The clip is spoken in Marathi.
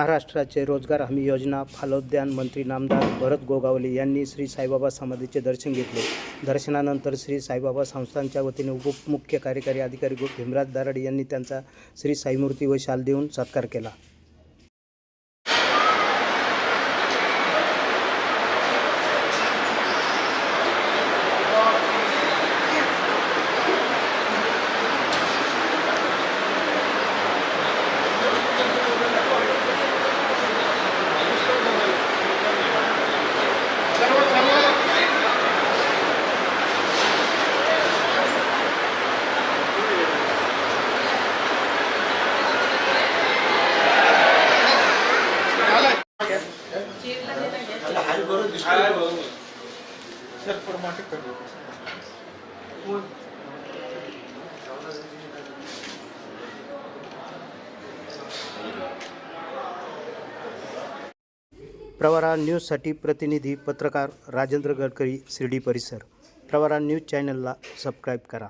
महाराष्ट्राचे रोजगार हमी योजना फलोद्यान मंत्री नामदार भरत गोगावले यांनी श्री साईबाबा समाधीचे दर्शन घेतले। दर्शनानंतर श्री साईबाबा संस्थानच्या वतीने उपमुख्य कार्यकारी अधिकारी भीमराज दारड यांनी त्यांचा श्री साईमूर्ती व शाल देऊन सत्कार केला। प्रवरा न्यूजसाठी प्रतिनिधी पत्रकार राजेंद्र गडकरी, शिर्डी परिसर। प्रवरा न्यूज चॅनलला सबस्क्राईब करा।